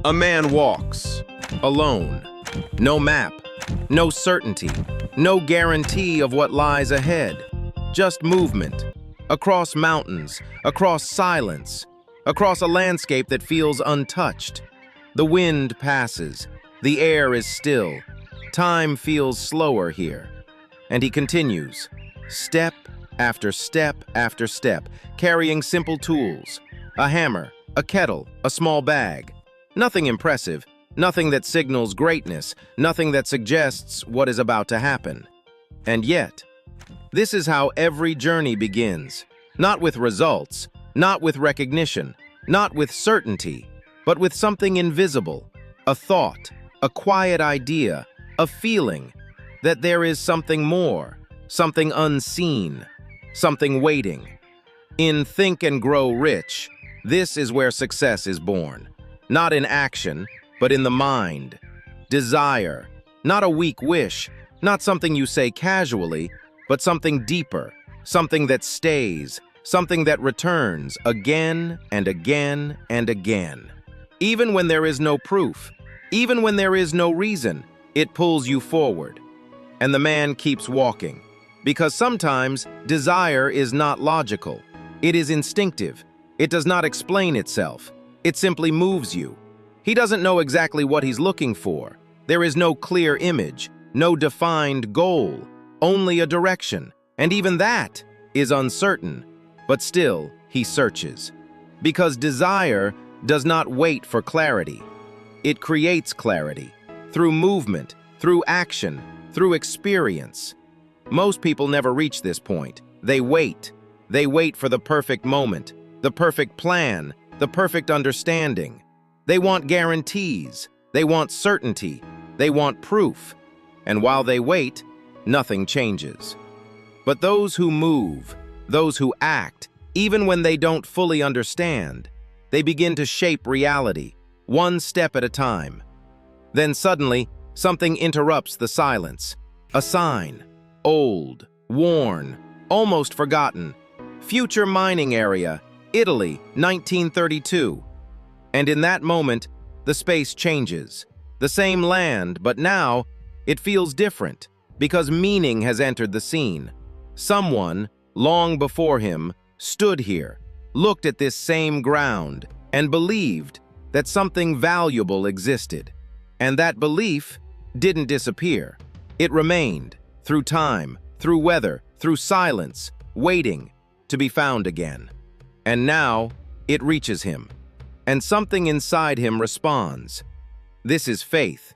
A man walks, alone. No map, no certainty, no guarantee of what lies ahead. Just movement, across mountains, across silence, across a landscape that feels untouched. The wind passes, the air is still, time feels slower here. And he continues, step after step after step, carrying simple tools, a hammer, a kettle, a small bag. Nothing impressive, nothing that signals greatness, nothing that suggests what is about to happen. And yet, this is how every journey begins. Not with results, not with recognition, not with certainty, but with something invisible, a thought, a quiet idea, a feeling that there is something more, something unseen, something waiting. In Think and Grow Rich, this is where success is born. Not in action, but in the mind. Desire, not a weak wish, not something you say casually, but something deeper, something that stays, something that returns again and again and again. Even when there is no proof, even when there is no reason, it pulls you forward. And the man keeps walking, because sometimes desire is not logical. It is instinctive. It does not explain itself. It simply moves you. He doesn't know exactly what he's looking for. There is no clear image, no defined goal, only a direction. And even that is uncertain. But still, he searches. Because desire does not wait for clarity. It creates clarity through movement, through action, through experience. Most people never reach this point. They wait. They wait for the perfect moment, the perfect plan, the perfect understanding. They want guarantees. They want certainty. They want proof. And while they wait, nothing changes. But those who move, those who act, even when they don't fully understand, they begin to shape reality, one step at a time. Then suddenly, something interrupts the silence. A sign. Old, worn, almost forgotten. Future mining area, Italy, 1932. And in that moment, the space changes. The same land, but now it feels different because meaning has entered the scene. Someone, long before him, stood here, looked at this same ground, and believed that something valuable existed. And that belief didn't disappear. It remained, through time, through weather, through silence, waiting to be found again. And now, it reaches him. And something inside him responds. This is faith.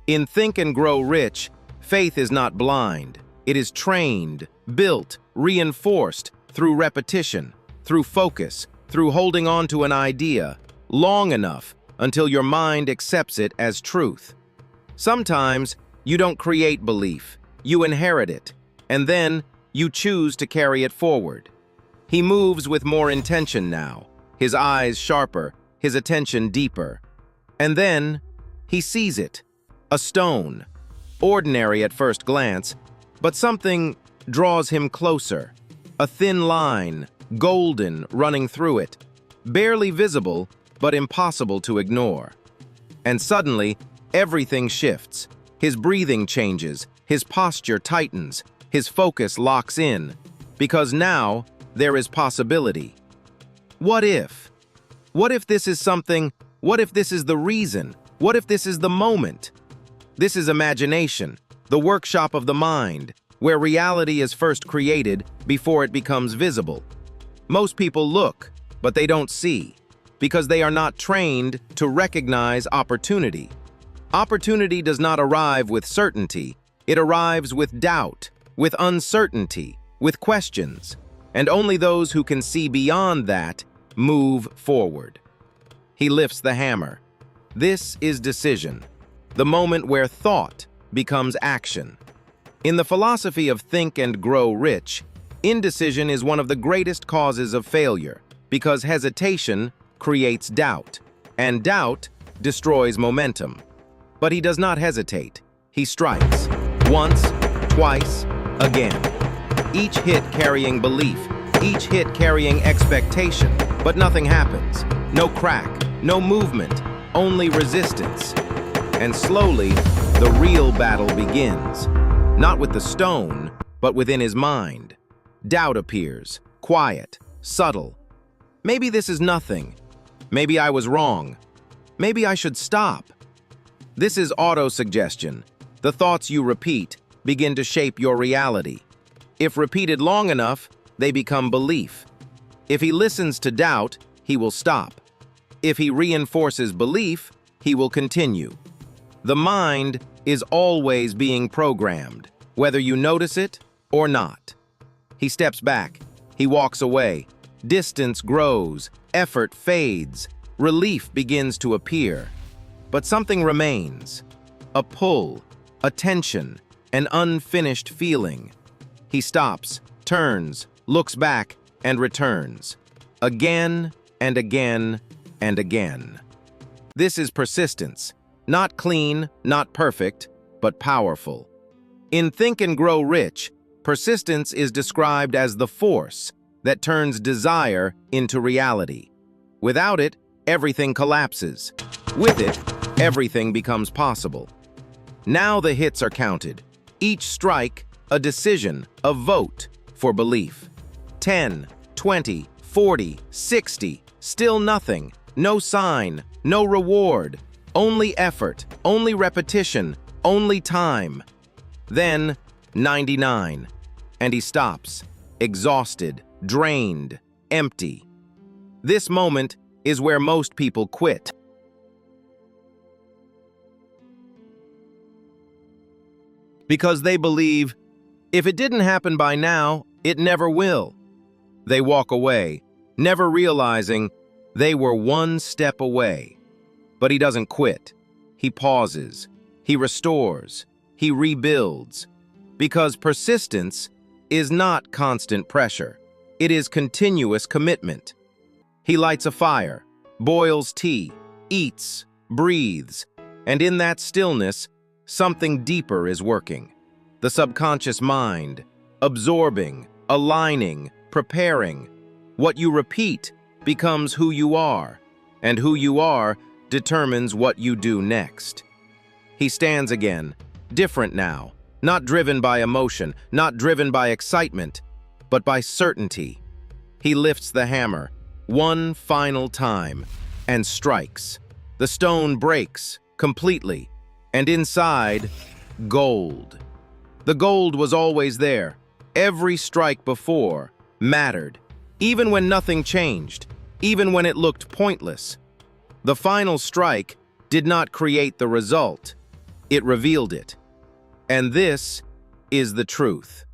In Think and Grow Rich, faith is not blind. It is trained, built, reinforced through repetition, through focus, through holding on to an idea long enough until your mind accepts it as truth. Sometimes you don't create belief, you inherit it, and then you choose to carry it forward. He moves with more intention now, his eyes sharper, his attention deeper. And then he sees it, a stone, ordinary at first glance, but something draws him closer, a thin line, golden, running through it, barely visible, but impossible to ignore. And suddenly, everything shifts. His breathing changes, his posture tightens, his focus locks in, because now there is possibility. What if? What if this is something? What if this is the reason? What if this is the moment? This is imagination, the workshop of the mind, where reality is first created before it becomes visible. Most people look, but they don't see, because they are not trained to recognize opportunity. Opportunity does not arrive with certainty. It arrives with doubt, with uncertainty, with questions. And only those who can see beyond that move forward. He lifts the hammer. This is decision, the moment where thought becomes action. In the philosophy of Think and Grow Rich, indecision is one of the greatest causes of failure because hesitation creates doubt, and doubt destroys momentum. But he does not hesitate. He strikes. Once, twice, again. Each hit carrying belief, each hit carrying expectation, but nothing happens. No crack, no movement, only resistance. And slowly, the real battle begins. Not with the stone, but within his mind. Doubt appears, quiet, subtle. Maybe this is nothing. Maybe I was wrong. Maybe I should stop. This is auto-suggestion. The thoughts you repeat begin to shape your reality. If repeated long enough, they become belief. If he listens to doubt, he will stop. If he reinforces belief, he will continue. The mind is always being programmed, whether you notice it or not. He steps back. He walks away. Distance grows. Effort fades. Relief begins to appear. But something remains. A pull, a tension, an unfinished feeling. He stops, turns, looks back, and returns. Again and again and again. This is persistence. Not clean, not perfect, but powerful. In Think and Grow Rich, persistence is described as the force that turns desire into reality. Without it, everything collapses. With it, everything becomes possible. Now the hits are counted. Each strike, a decision, a vote for belief. 10, 20, 40, 60, still nothing. No sign, no reward. Only effort, only repetition, only time. Then, 99. And he stops, exhausted, drained, empty. This moment is where most people quit. Because they believe, if it didn't happen by now, it never will. They walk away, never realizing they were one step away. But he doesn't quit. He pauses. He restores. He rebuilds. Because persistence is not constant pressure. It is continuous commitment. He lights a fire, boils tea, eats, breathes, and in that stillness, something deeper is working. The subconscious mind, absorbing, aligning, preparing. What you repeat becomes who you are, and who you are determines what you do next. He stands again, different now, not driven by emotion, not driven by excitement, but by certainty. He lifts the hammer, one final time, and strikes. The stone breaks completely, and inside, gold. The gold was always there. Every strike before mattered, even when nothing changed, even when it looked pointless. The final strike did not create the result. It revealed it. And this is the truth.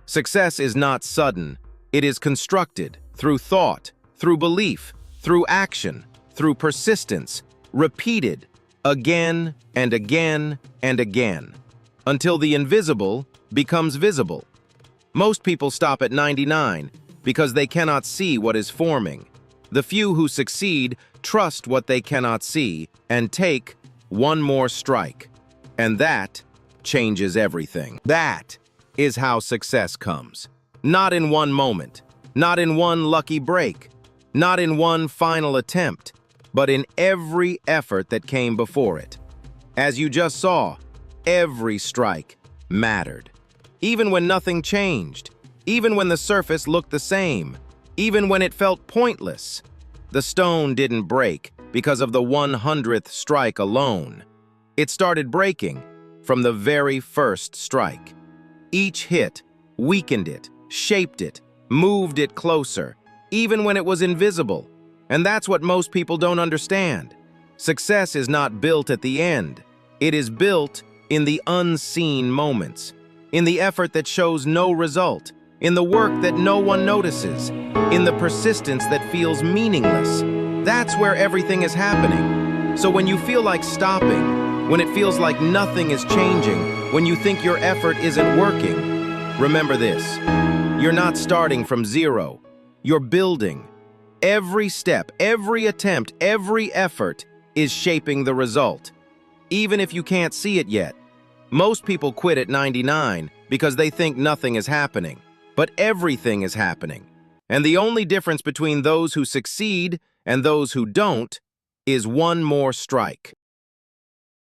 Success is not sudden. It is constructed through thought, through belief, through action, through persistence, repeated again and again and again, until the invisible becomes visible. Most people stop at 99 because they cannot see what is forming. The few who succeed trust what they cannot see and take one more strike. And that changes everything. That is how success comes. Not in one moment, not in one lucky break, not in one final attempt, but in every effort that came before it. As you just saw, every strike mattered. Even when nothing changed, even when the surface looked the same, even when it felt pointless. The stone didn't break because of the 100th strike alone. It started breaking from the very first strike. Each hit weakened it, shaped it, moved it closer, even when it was invisible. And that's what most people don't understand. Success is not built at the end. It is built in the unseen moments, in the effort that shows no result, in the work that no one notices, in the persistence that feels meaningless. That's where everything is happening. So when you feel like stopping, when it feels like nothing is changing, when you think your effort isn't working, remember this. You're not starting from zero. You're building. Every step, every attempt, every effort is shaping the result, even if you can't see it yet. Most people quit at 99 because they think nothing is happening, but everything is happening. And the only difference between those who succeed and those who don't is one more strike.